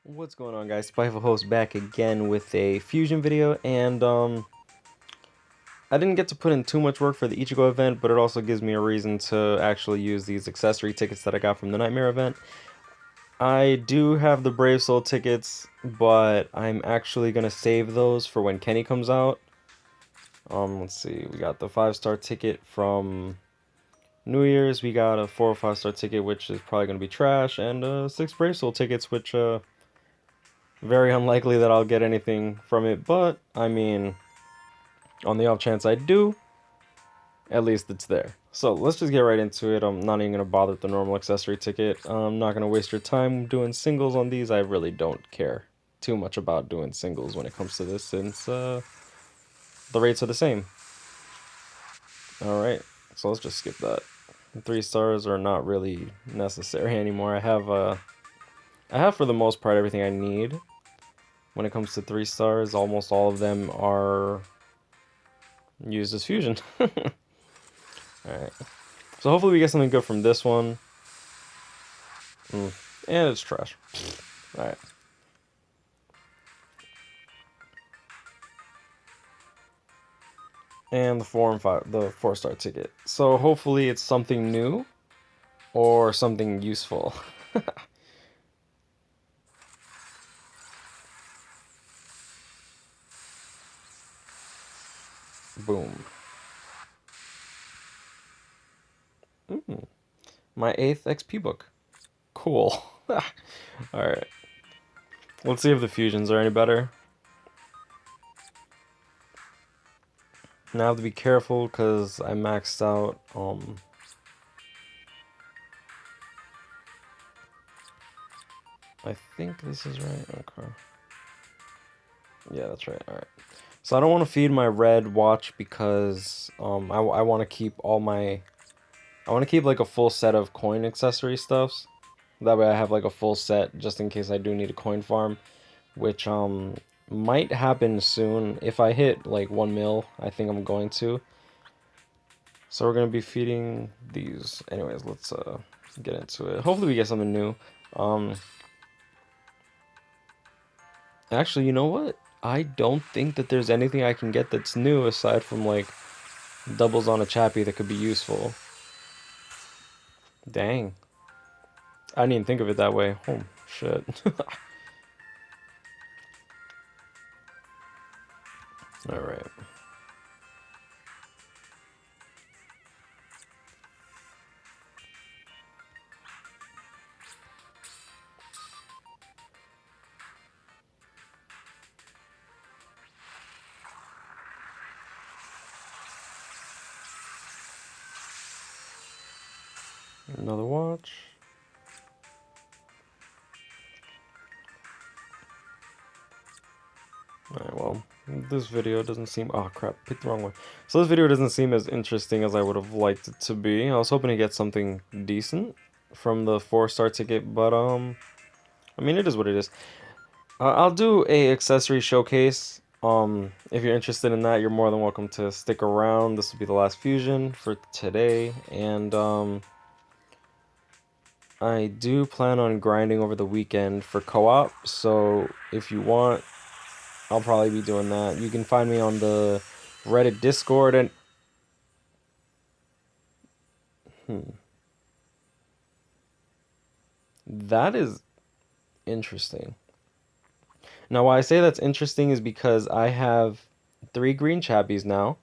What's going on, guys? Spiteful Host back again with a fusion video, and I didn't get to put in too much work for the Ichigo event, but it also gives me a reason to actually use these accessory tickets that I got from the Nightmare event. I do have the Brave Soul tickets, but I'm actually gonna save those for when Kenny comes out. Let's see, we got the 5-star ticket from New Year's, we got a 4 or 5-star ticket, which is probably gonna be trash, and 6 Brave Soul tickets, which very unlikely that I'll get anything from it, but I mean, on the off chance I do, at least it's there. So let's just get right into it. I'm not even going to bother with the normal accessory ticket. I'm not going to waste your time doing singles on these. I really don't care too much about doing singles when it comes to this, since the rates are the same. Alright, so let's just skip that. 3 stars are not really necessary anymore. I have for the most part everything I need. When it comes to 3 stars, almost all of them are used as fusion. Alright. So hopefully we get something good from this one. And it's trash. Alright. And the 4 and 5, the 4-star ticket. So hopefully it's something new or something useful. Boom. My 8th XP book. Cool. Alright. Let's see if the fusions are any better. Now I have to be careful because I maxed out I think this is right. Okay. Yeah, that's right. Alright. So I don't want to feed my red watch because I want to keep all my I want to keep like a full set of coin accessory stuffs. That way I have like a full set just in case I do need a coin farm, which might happen soon. If I hit like 1 mil, I think I'm going to. So we're gonna be feeding these. Anyways, let's get into it. Hopefully we get something new. Um Actually, you know what? I don't think that there's anything I can get that's new aside from like doubles on a Chappie that could be useful. Dang. I didn't even think of it that way. Oh, shit. Alright. Another watch. Alright, well, this video doesn't seem... Oh, crap. Picked the wrong one. So this video doesn't seem as interesting as I would have liked it to be. I was hoping to get something decent from the 4-star ticket, but, I mean, it is what it is. I'll do a accessory showcase. If you're interested in that, you're more than welcome to stick around. This will be the last fusion for today, and I do plan on grinding over the weekend for co-op. So if you want, I'll probably be doing that. You can find me on the Reddit Discord and that is interesting. Now, why I say that's interesting is because I have 3 green chappies now.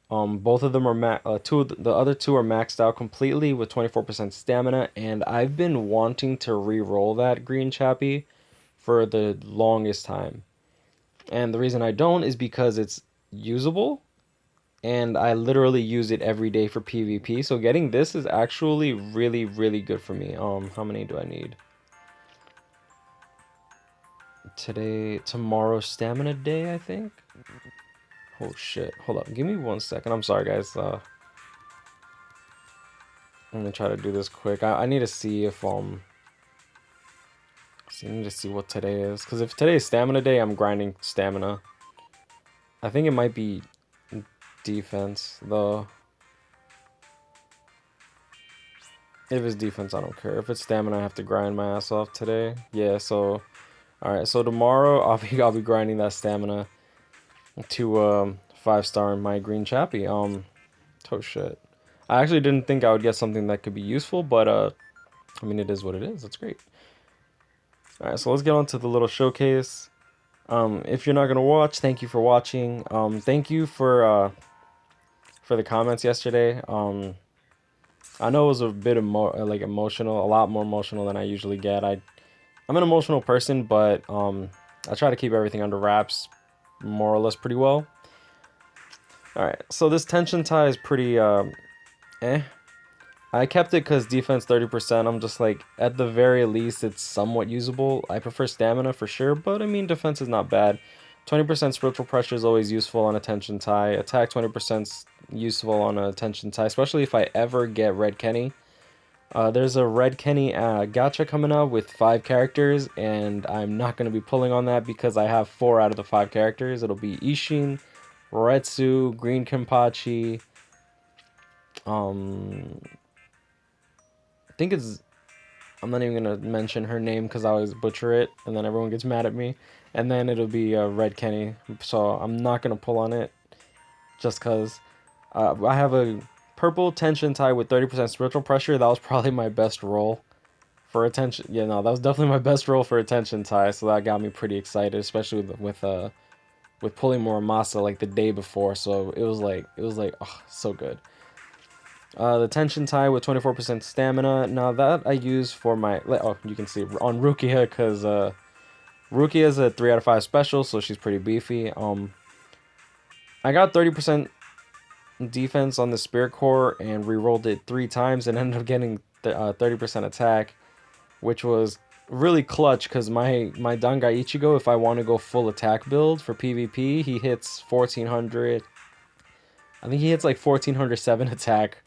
Both of them are the other two are maxed out completely with 24% stamina, and I've been wanting to re-roll that green chappie for the longest time. And the reason I don't is because it's usable, and I literally use it every day for PvP. So getting this is actually really, really good for me. How many do I need? Tomorrow stamina day, I think. Oh shit! Hold up, give me 1 second. I'm sorry, guys. I'm gonna try to do this quick. I need to see if I need to see what today is. Because if today is stamina day, I'm grinding stamina. I think it might be defense, though. If it's defense, I don't care. If it's stamina, I have to grind my ass off today. Yeah, so all right. So tomorrow I'll be grinding that stamina to 5-star in my green chappy. Oh shit. I actually didn't think I would get something that could be useful, but I mean it is what it is. That's great. All right, so let's get on to the little showcase. If you're not gonna watch, thank you for watching. Thank you for the comments yesterday. I know it was a bit like emotional, a lot more emotional than I usually get. I'm an emotional person, but I try to keep everything under wraps, more or less pretty well. All right, so this tension tie is pretty eh. I kept it because defense 30%. I'm just like, at the very least, it's somewhat usable. I prefer stamina for sure, but I mean, defense is not bad. 20% spiritual pressure is always useful on a tension tie. Attack 20% useful on a tension tie, especially if I ever get Red Kenny. There's a Red Kenny gacha coming up with 5 characters, and I'm not going to be pulling on that because I have 4 out of the 5 characters. It'll be Ishin, Retsu, Green Kenpachi, I think it's... I'm not even going to mention her name because I always butcher it, and then everyone gets mad at me. And then it'll be Red Kenny, so I'm not going to pull on it just because I have a purple tension tie with 30% spiritual pressure. That was probably my best roll for attention. Yeah, no, that was definitely my best roll for attention tie, so that got me pretty excited, especially with pulling Muramasa like the day before. So it was like oh, so good. The tension tie with 24% stamina. Now that I use for my, oh, you can see on Rukia, because Rukia is a 3 out of 5 special, so she's pretty beefy. I got 30% defense on the Spirit Core and re-rolled it 3 times and ended up getting 30% attack, which was really clutch because my Dangai Ichigo, if I want to go full attack build for PvP, he hits 1400. I think he hits like 1407 attack,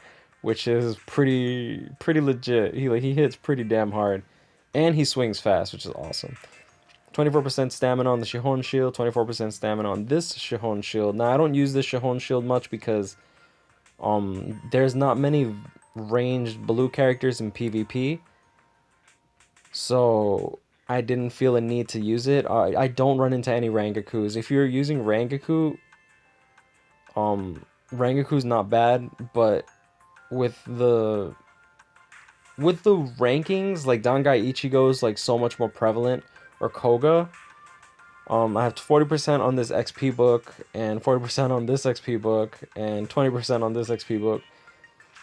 which is pretty legit. He hits pretty damn hard, and he swings fast, which is awesome. 24% stamina on the Shihon Shield, 24% stamina on this Shihon Shield. Now I don't use this Shihon Shield much because there's not many ranged blue characters in PvP, so I didn't feel a need to use it. I don't run into any Rangakus. If you're using Rangaku, Rangaku's not bad, but with the rankings, like Dangai Ichigo is like so much more prevalent, or Koga. I have 40% on this XP book, and 40% on this XP book, and 20% on this XP book.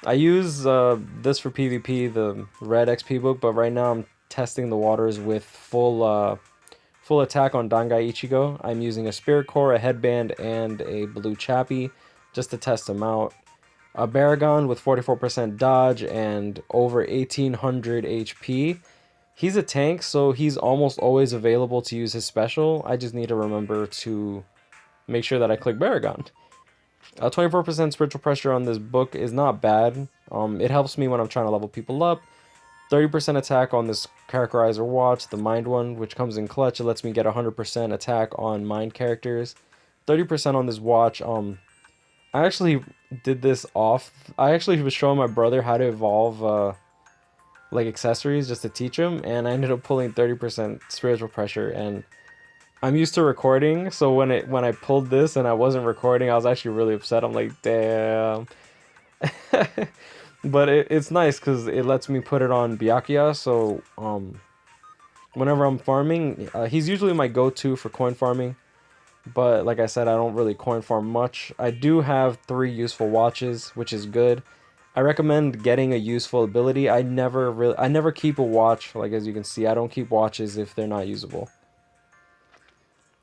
I use this for PvP, the red XP book, but right now I'm testing the waters with full attack on Dangai Ichigo. I'm using a Spirit Core, a headband, and a blue chappy just to test him out. A Baragon with 44% dodge and over 1800 HP. He's a tank, so he's almost always available to use his special. I just need to remember to make sure that I click Baragon. 24% spiritual pressure on this book is not bad. It helps me when I'm trying to level people up. 30% attack on this Characterizer Watch, the Mind one, which comes in clutch. It lets me get 100% attack on Mind characters. 30% on this watch. I actually did this off. I actually was showing my brother how to evolve like accessories just to teach him, and I ended up pulling 30% spiritual pressure. And I'm used to recording, so when I pulled this and I wasn't recording, I was actually really upset. I'm like, damn. But it's nice because it lets me put it on Byakuya. So whenever I'm farming, he's usually my go-to for coin farming. But like I said, I don't really coin farm much. I do have 3 useful watches, which is good. I recommend getting a useful ability. I never keep a watch. Like, as you can see, I don't keep watches if they're not usable.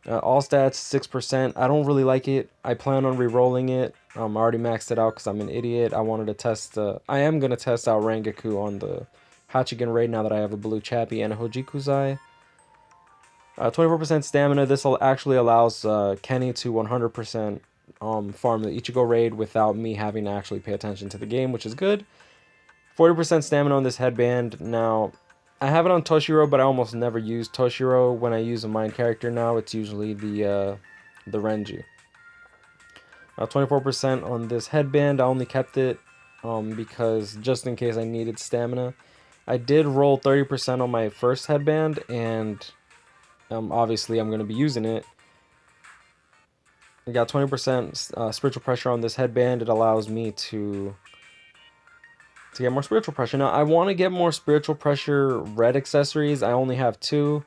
All stats 6%. I don't really like it. I plan on re-rolling it. I already maxed it out because I'm an idiot. I wanted to test. I am gonna test out Rangaku on the Hachigen raid now that I have a blue chappy and a Hojikuzai. 24% stamina. This actually allows Kenny to 100% farm the Ichigo raid without me having to actually pay attention to the game, which is good. 40% stamina on this headband. Now, I have it on Toshiro, but I almost never use Toshiro. When I use a mind character now, it's usually the Renji. 24% on this headband. I only kept it because just in case I needed stamina. I did roll 30% on my first headband, and obviously I'm going to be using it. I got 20% spiritual pressure on this headband. It allows me to get more spiritual pressure. Now, I want to get more spiritual pressure red accessories. I only have 2,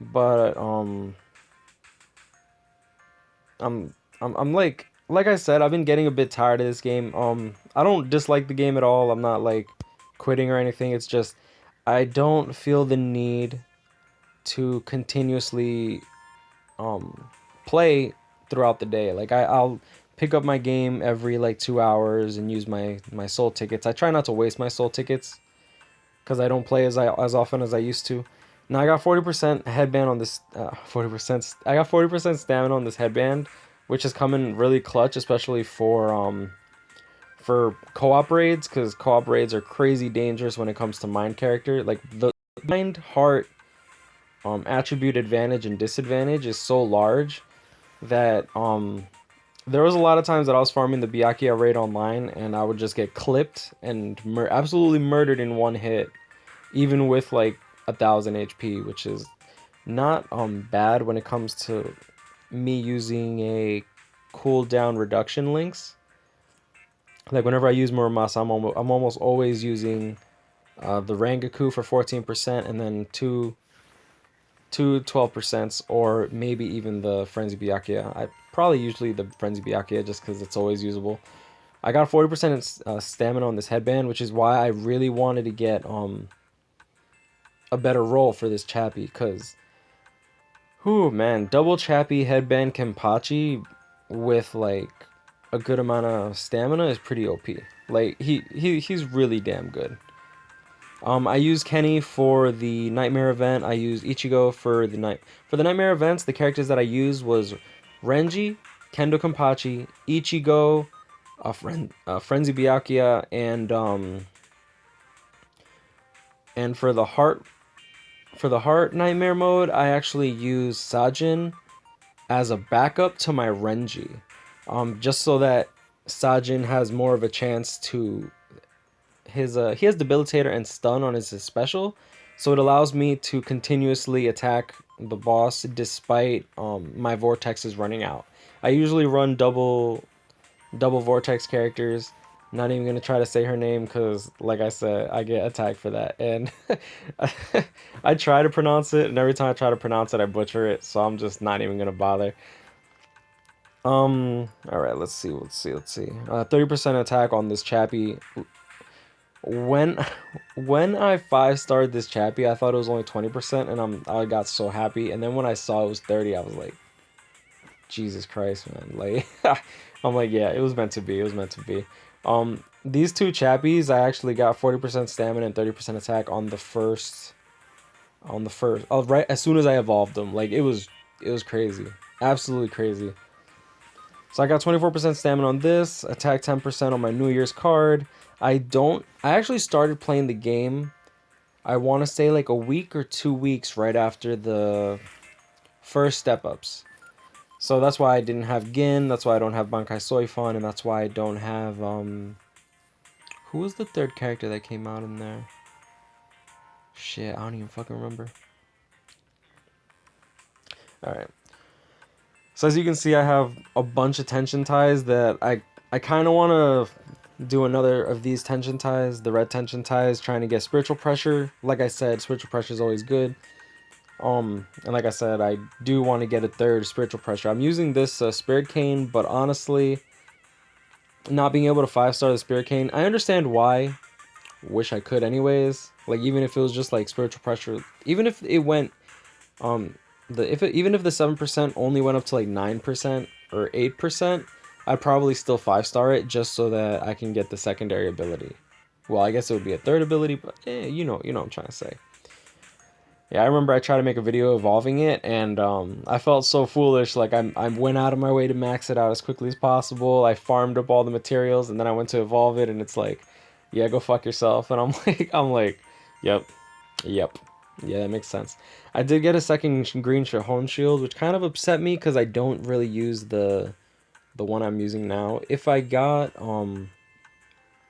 but I'm like I said, I've been getting a bit tired of this game. I don't dislike the game at all. I'm not like quitting or anything. It's just I don't feel the need to continuously play throughout the day. Like I'll pick up my game every like 2 hours and use my soul tickets. I try not to waste my soul tickets because I don't play as often as I used to. Now I got 40% headband on this. 40%. I got 40% stamina on this headband, which is coming really clutch, especially for co-op raids, because co-op raids are crazy dangerous when it comes to mind character. Like the mind heart attribute advantage and disadvantage is so large that there was a lot of times that I was farming the Byakuya raid online and I would just get clipped and absolutely murdered in one hit, even with like 1,000 HP, which is not bad when it comes to me using a cooldown reduction links. Like whenever I use Muramasa, I'm almost always using the Rangaku for 14% and then two 12%, or maybe even the Frenzy Byakuya. I probably usually the Frenzy Byakuya just because it's always usable. I got 40% stamina on this headband, which is why I really wanted to get a better roll for this Chappie, because whew man, double Chappie headband Kenpachi with like a good amount of stamina is pretty OP. Like he's really damn good. I use Kenny for the Nightmare event. I use Ichigo for the Nightmare events. The characters that I used was Renji, Kendo Kenpachi, Ichigo, Frenzy Byakuya, and for the heart Nightmare mode, I actually use Sajin as a backup to my Renji, just so that Sajin has more of a chance to he has debilitator and stun on his special, so it allows me to continuously attack the boss despite my vortexes running out. I usually run double vortex characters. Not even gonna try to say her name because, like I said, I get attacked for that, and I try to pronounce it, and every time I try to pronounce it, I butcher it. So I'm just not even gonna bother. All right, let's see. 30% attack on this Chappie. When when I 5-starred this Chappie, I thought it was only 20%, and I got so happy. And then when I saw it was 30, I was like, Jesus Christ, man! Like, I'm like, yeah, it was meant to be. It was meant to be. These two Chappies, I actually got 40% stamina and 30% attack on the first, right as soon as I evolved them. Like it was crazy, absolutely crazy. So I got 24% stamina on this, attack 10% on my New Year's card. I actually started playing the game, I want to say like a week or 2 weeks right after the first step ups. So that's why I didn't have Gin, that's why I don't have Bankai Soifun, and that's why I don't have who was the third character that came out in there? Shit, I don't even fucking remember. Alright. So as you can see, I have a bunch of tension ties that I kind of want to do another of these tension ties, the red tension ties, trying to get spiritual pressure. Like I said, spiritual pressure is always good. And like I said, I do want to get a third spiritual pressure. I'm using this Spirit Cane, but honestly, not being able to 5-star the Spirit Cane, I understand why. Wish I could anyways. Like even if it was just like spiritual pressure, even if it went even if the 7% only went up to like 9% or 8%, I'd probably still 5-star it just so that I can get the secondary ability. Well, I guess it would be a third ability, but you know what I'm trying to say. Yeah, I remember I tried to make a video evolving it, and I felt so foolish. Like I went out of my way to max it out as quickly as possible. I farmed up all the materials, and then I went to evolve it, and it's like, yeah, go fuck yourself. And I'm like, yep, yep, yeah, that makes sense. I did get a second green Shahon shield, which kind of upset me because I don't really use the one I'm using now. If I got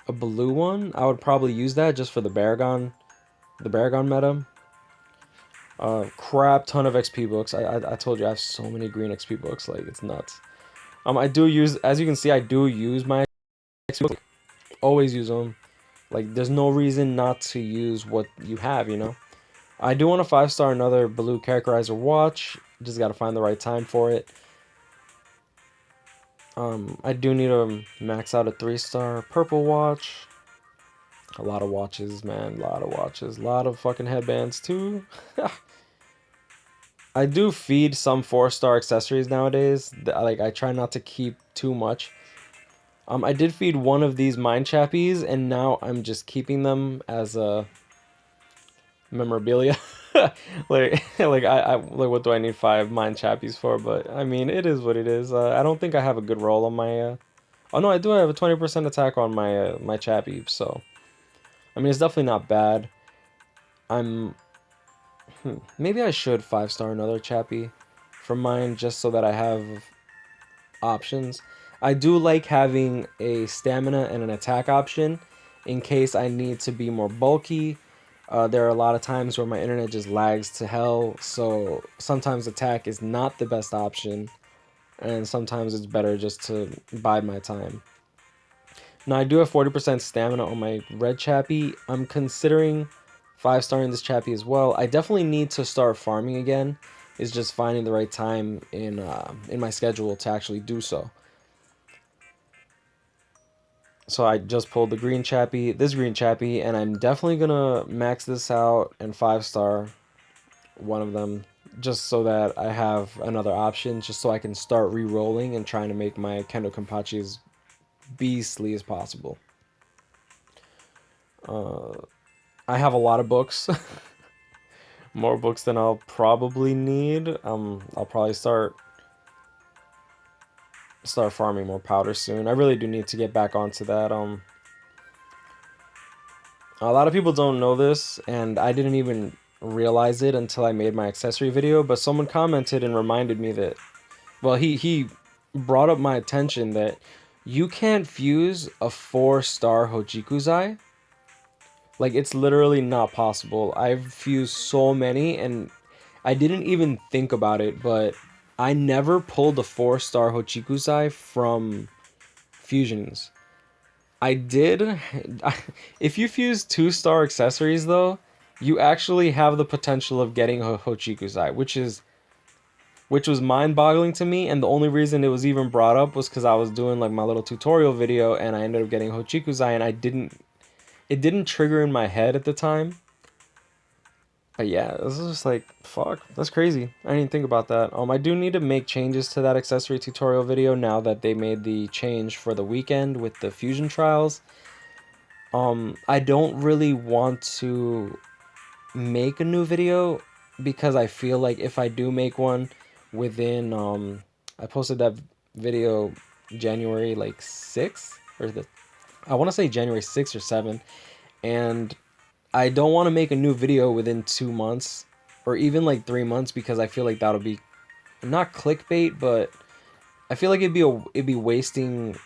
a blue one, I would probably use that just for the Baragon meta. Crap ton of XP books. I told you I have so many green XP books, like it's nuts. I do use, as you can see, I do use my XP books. Always use them. Like there's no reason not to use what you have, you know. I do want to 5-star another blue characterizer watch. Just gotta find the right time for it. I do need to max out a 3-star purple watch. A lot of watches, man. A lot of watches. A lot of fucking headbands too. I do feed some 4-star accessories nowadays. Like I try not to keep too much. I did feed one of these Mind Chappies, and now I'm just keeping them as a memorabilia. Like what do I need 5 Mind Chappies for? But I mean, it is what it is. I don't think I have a good roll on my. Oh no, I do have a 20% attack on my Chappie. So I mean, it's definitely not bad. I'm. Maybe I should 5-star another Chappie from mine just so that I have options. I do like having a stamina and an attack option in case I need to be more bulky. There are a lot of times where my internet just lags to hell, so sometimes attack is not the best option, and sometimes it's better just to bide my time. Now, I do have 40% stamina on my red Chappie. I'm considering 5-starring this Chappie as well. I definitely need to start farming again. It's just finding the right time in my schedule to actually do so. So I just pulled the green Chappie, this green Chappie, and I'm definitely gonna max this out and 5-star one of them just so that I have another option, just so I can start re-rolling and trying to make my Kendo Kenpachi as beastly as possible. I have a lot of books. More books than I'll probably need. I'll probably start farming more powder soon. I really do need to get back onto that. A lot of people don't know this, and I didn't even realize it until I made my accessory video, but someone commented and reminded me that, well, he brought up my attention that you can't fuse a 4-star Hojikuzai. Like, it's literally not possible. I've fused so many, and I didn't even think about it, but I never pulled a 4-star Hojikuzai from fusions. I did. If you fuse 2-star accessories, though, you actually have the potential of getting a Hochikuzai, which was mind-boggling to me. And the only reason it was even brought up was because I was doing like my little tutorial video, and I ended up getting Hochikuzai, and it didn't trigger in my head at the time. But yeah, this is just like, fuck, that's crazy. I didn't think about that. I do need to make changes to that accessory tutorial video now that they made the change for the weekend with the fusion trials. I don't really want to make a new video because I feel like if I do make one within, I posted that video January like 6th, or I want to say January 6th or 7th, and I don't want to make a new video within 2 months or even like 3 months because I feel like that'll be not clickbait, but I feel like it'd be wasting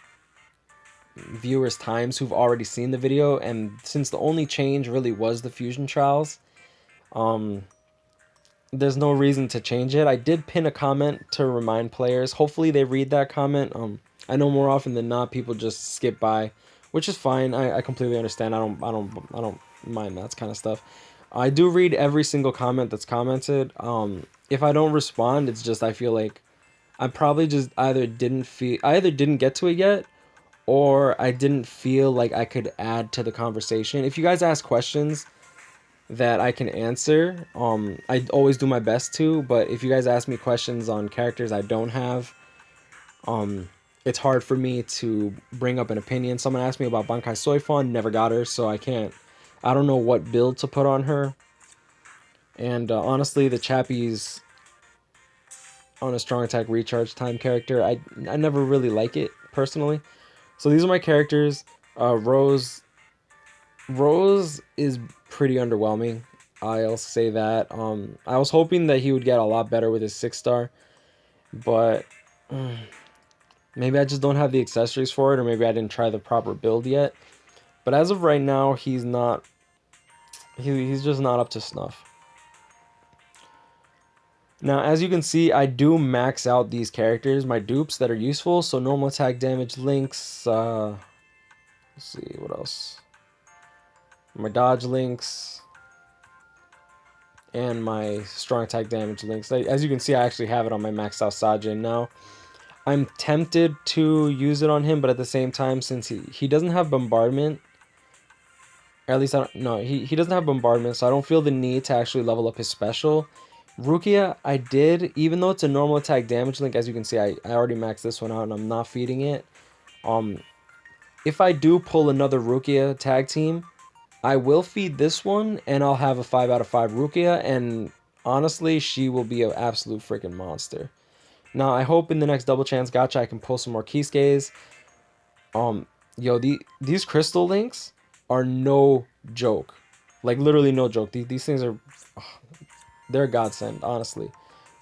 viewers' times who've already seen the video, and since the only change really was the fusion trials, um there's no reason to change it. I did pin a comment to remind players. Hopefully they read that comment. I know more often than not people just skip by, which is fine. I completely understand. I don't mind that kind of stuff. I do read every single comment that's commented. If I don't respond, it's just I feel like I probably just I either didn't get to it yet, or I didn't feel like I could add to the conversation. If you guys ask questions that I can answer, I always do my best to, but if you guys ask me questions on characters I don't have, it's hard for me to bring up an opinion. Someone asked me about Bankai Soifon, never got her, so I don't know what build to put on her. And honestly, the Chappie's on a strong attack recharge time character, I never really like it personally. So these are my characters. Rose is pretty underwhelming. I'll say that. I was hoping that he would get a lot better with his 6-star, but maybe I just don't have the accessories for it, or maybe I didn't try the proper build yet. But as of right now, he's not. He's just not up to snuff. Now, as you can see, I do max out these characters, my dupes that are useful. So normal attack damage links. Let's see what else. My dodge links and my strong attack damage links. As you can see, I actually have it on my maxed out Sajin now. I'm tempted to use it on him, but at the same time, since he doesn't have bombardment, or at least I don't, no, he doesn't have bombardment, so I don't feel the need to actually level up his special. Rukia, I did, even though it's a normal attack damage link, as you can see, I already maxed this one out and I'm not feeding it. If I do pull another Rukia tag team, I will feed this one and I'll have a 5 out of 5 Rukia, and honestly, she will be an absolute freaking monster. Now, I hope in the next double chance gacha I can pull some more Kisuke's. Yo, these crystal links are no joke. Like, literally no joke. These things are... they're a godsend, honestly.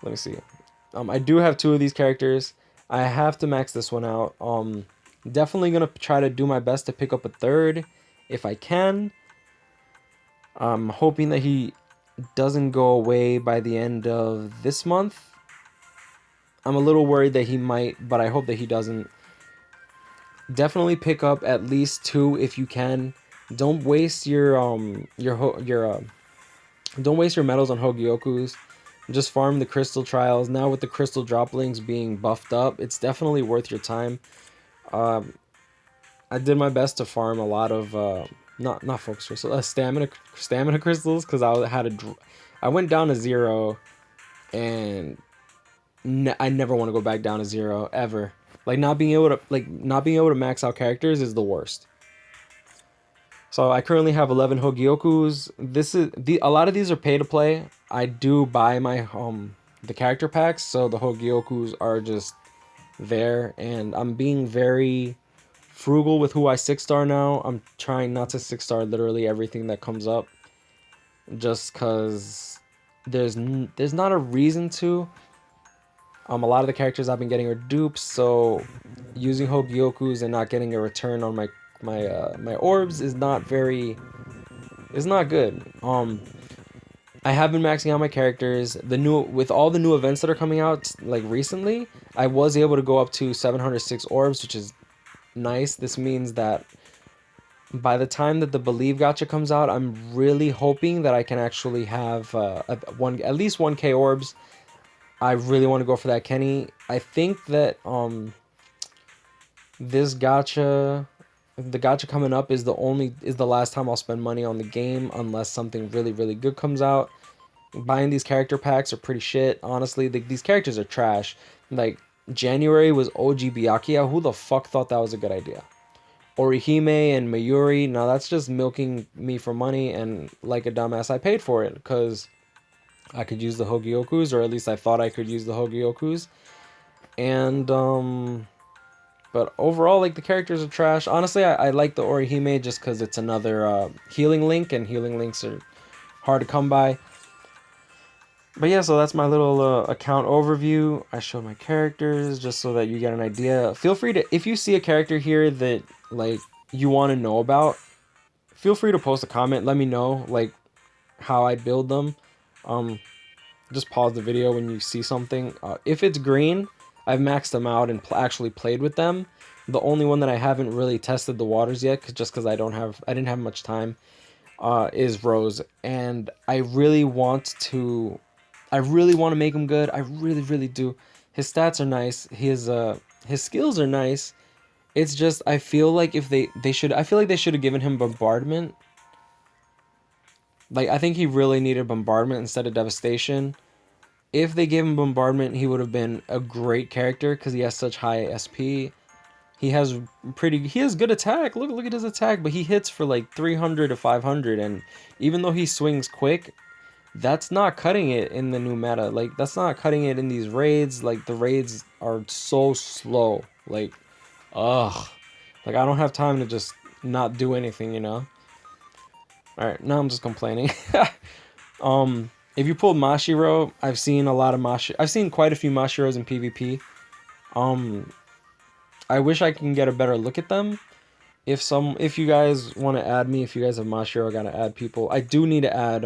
Let me see. I do have 2 of these characters. I have to max this one out. Definitely going to try to do my best to pick up a 3rd if I can. I'm hoping that he doesn't go away by the end of this month. I'm a little worried that he might, but I hope that he doesn't. Definitely pick up at least 2 if you can. Don't waste your don't waste your medals on Hogyokus. Just farm the crystal trials. Now with the crystal droplings being buffed up, it's definitely worth your time. I did my best to farm a lot of not focus crystals, stamina crystals, because I went down to 0, and I never want to go back down to 0 ever. Like not being able to max out characters is the worst. So I currently have 11 Hogyokus. A lot of these are pay to play. I do buy my the character packs, so the Hogyokus are just there, and I'm being very frugal with who I 6-star now. I'm trying not to 6-star literally everything that comes up, just cause there's not a reason to. A lot of the characters I've been getting are dupes, so using Hogyokus and not getting a return on my orbs is not good. I have been maxing out my characters. With all the new events that are coming out like recently, I was able to go up to 706 orbs, which is nice. This means that by the time that the Believe gacha comes out, I'm really hoping that I can actually have at least 1k orbs. I really want to go for that Kenny. I think that this gacha, the gacha coming up is the last time I'll spend money on the game unless something really really good comes out. Buying these character packs are pretty shit. Honestly, these characters are trash. Like January was OG Byakuya. Who the fuck thought that was a good idea? Orihime and Mayuri. Now that's just milking me for money, and like a dumbass, I paid for it because I could use the Hogyokus, or at least I thought I could use the Hogyokus. And but overall, like, the characters are trash. Honestly, I like the Orihime just because it's another healing link, and healing links are hard to come by. But yeah, so that's my little account overview. I showed my characters just so that you get an idea. Feel free to, if you see a character here that like you want to know about, feel free to post a comment. Let me know like how I build them. Just pause the video when you see something. If it's green, I've maxed them out and actually played with them. The only one that I haven't really tested the waters yet, just because I didn't have much time, is Rose, and I really want to make him good. I really, really do. His stats are nice. His skills are nice. It's just I feel like if I feel like they should have given him bombardment. Like, I think he really needed bombardment instead of devastation. If they gave him bombardment, he would have been a great character because he has such high SP. He has good attack. Look at his attack, but he hits for like 300 to 500, and even though he swings quick, that's not cutting it in the new meta. Like, that's not cutting it in these raids. Like, the raids are so slow. Like, ugh. Like, I don't have time to just not do anything, you know? Alright, now I'm just complaining. If you pulled Mashiro, I've seen quite a few Mashiros in PvP. I wish I can get a better look at them, if you guys want to add me, if you guys have Mashiro, I gotta add people. I do need to add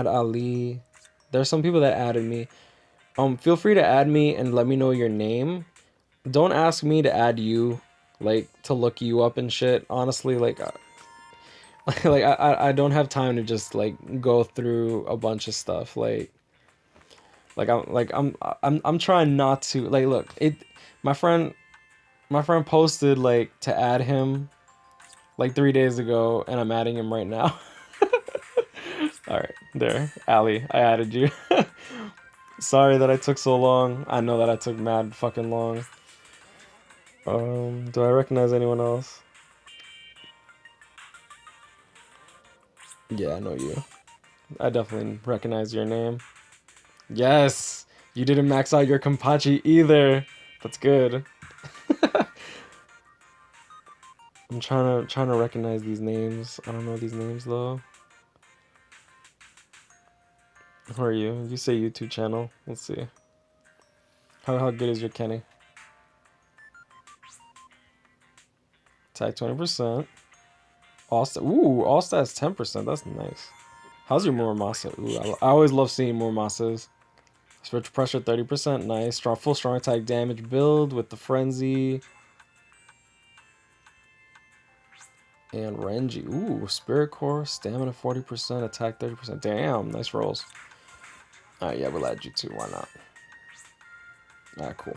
Ali. There's some people that added me. Feel free to add me and let me know your name. Don't ask me to add you, like to look you up and shit. Honestly, like like I don't have time to just like go through a bunch of stuff. I'm trying not to like look it. My friend my friend posted like to add him like 3 days ago, and I'm adding him right now. All right, there, Ali, I added you. Sorry that I took so long. I know that I took mad fucking long. Do I recognize anyone else? Yeah, I know you. I definitely recognize your name. Yes, you didn't max out your Kampachi either. That's good. I'm trying to recognize these names. I don't know these names though. Who are you? You say YouTube channel. Let's see. How good is your Kenny? Tag 20%. All stats 10%. That's nice. How's your Muramasa? Ooh, I always love seeing Muramasas. Spiritual pressure 30%. Nice. Full strong attack damage build with the frenzy. And Renji. Ooh, Spirit Core, stamina 40%, attack 30%. Damn, nice rolls. Alright, yeah, we'll add you too. Why not? Alright, cool.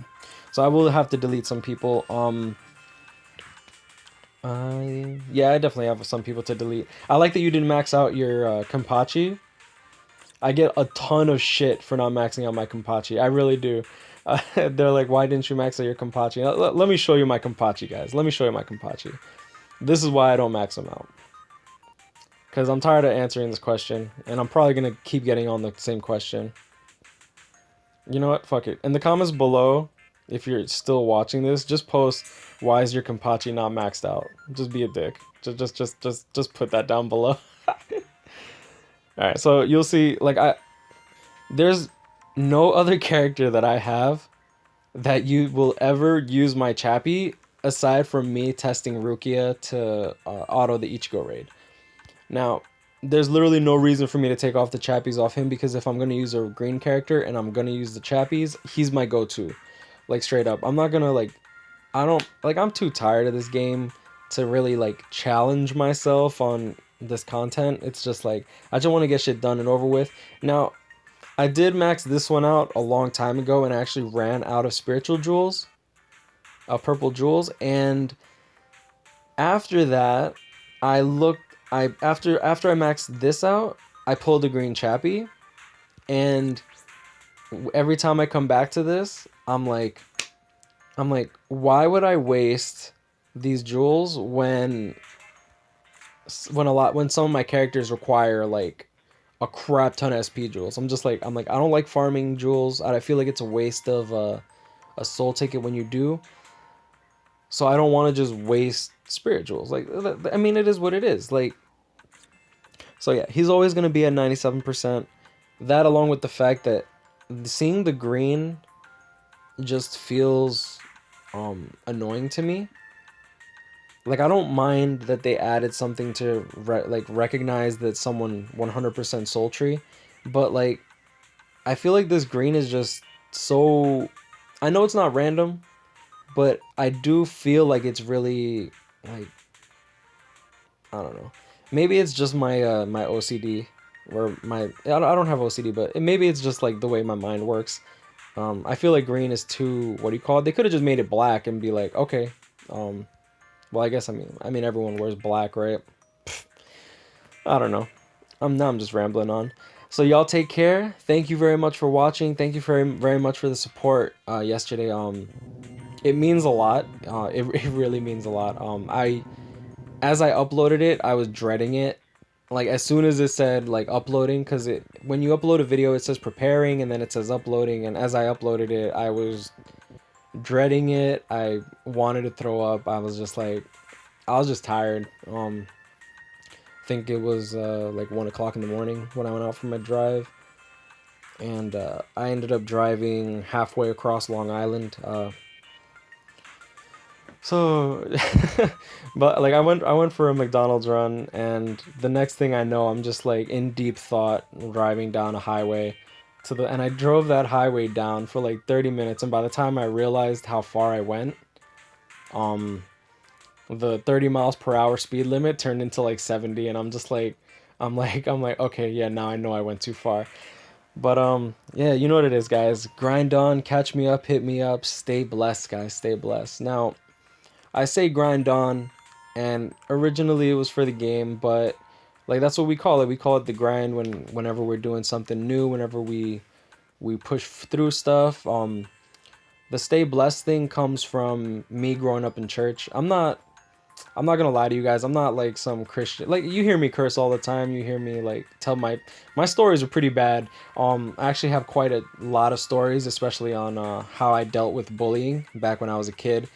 So I will have to delete some people. Yeah, I definitely have some people to delete. I like that you didn't max out your Kampachi. I get a ton of shit for not maxing out my Kampachi. I really do. They're like, why didn't you max out your Kampachi? Let me show you my Kampachi, guys. Let me show you my Kampachi. This is why I don't max them out. Because I'm tired of answering this question, and I'm probably going to keep getting on the same question. You know what? Fuck it. In the comments below, if you're still watching this, just post, why is your Kampachi not maxed out? Just be a dick. Just put that down below. Alright, so you'll see, like, there's no other character that I have that you will ever use my Chappy aside from me testing Rukia to auto the Ichigo raid. Now, there's literally no reason for me to take off the chappies off him, because if I'm going to use a green character and I'm going to use the chappies, he's my go-to. Like, straight up. I'm not going to, like, I'm too tired of this game to really, like, challenge myself on this content. It's just, like, I just want to get shit done and over with. Now, I did max this one out a long time ago and actually ran out of spiritual jewels, purple jewels, and after that, I looked. After I maxed this out, I pulled a green chappy, and every time I come back to this, I'm like, why would I waste these jewels when some of my characters require like a crap ton of SP jewels? I'm like, I don't like farming jewels. I feel like it's a waste of a soul ticket when you do. So I don't want to just waste spirit jewels. Like, I mean, it is what it is. Like, so yeah, he's always going to be at 97%. That, along with the fact that seeing the green just feels annoying to me. Like, I don't mind that they added something to recognize that someone 100% sultry, but like, I feel like this green is just so, I know it's not random, but I do feel like it's really like, I don't know. Maybe it's just my my OCD, or I don't have OCD, but maybe it's just like the way my mind works. I feel like green is too, what do you call it? They could have just made it black and be like, okay. Well, I mean everyone wears black, right? I don't know. I'm just rambling on. So y'all take care. Thank you very much for watching. Thank you very much for the support yesterday. It means a lot. It really means a lot. As I uploaded it, I was dreading it. Like, as soon as it said like uploading, because when you upload a video, it says preparing and then it says uploading, and as I uploaded it, I was dreading it. I wanted to throw up. I was just tired. I think it was like 1 o'clock in the morning when I went out for my drive, and I ended up driving halfway across Long Island. So, but like I went for a McDonald's run, and the next thing I know, I'm just like in deep thought, driving down a highway and I drove that highway down for like 30 minutes, and by the time I realized how far I went, um, the 30 miles per hour speed limit turned into like 70, and I'm just like, I'm like, okay, yeah, now I know I went too far. But yeah, you know what it is, guys. Grind on, catch me up, hit me up, stay blessed, guys, stay blessed. Now, I say grind on, and originally it was for the game, but like that's what we call it. We call it the grind whenever we're doing something new, whenever we push through stuff. The stay blessed thing comes from me growing up in church. I'm not gonna lie to you guys. I'm not like some Christian. Like you hear me curse all the time. You hear me like tell my stories are pretty bad. I actually have quite a lot of stories, especially on how I dealt with bullying back when I was a kid.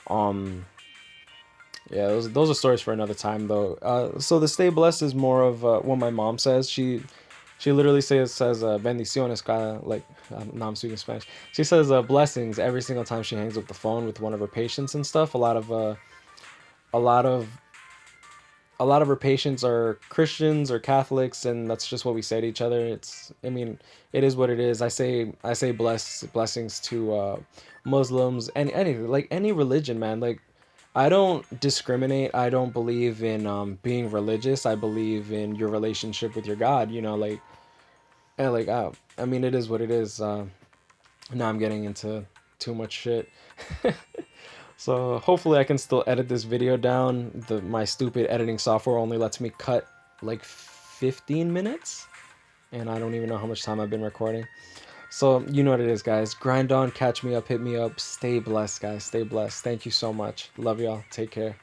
Um, yeah, those are stories for another time though. So the stay blessed is more of what my mom says. She literally says bendiciones like now I'm speaking Spanish. She says blessings every single time she hangs up the phone with one of her patients and stuff. A lot of a lot of her patients are Christians or Catholics, and that's just what we say to each other. I mean, it is what it is. I say blessings to Muslims and any religion, man. Like, I don't discriminate. I don't believe in being religious. I believe in your relationship with your God. I mean, it is what it is. Now I'm getting into too much shit. So hopefully I can still edit this video down. My stupid editing software only lets me cut like 15 minutes, and I don't even know how much time I've been recording. So you know what it is, guys. Grind on, catch me up, hit me up. Stay blessed, guys. Stay blessed. Thank you so much. Love y'all. Take care.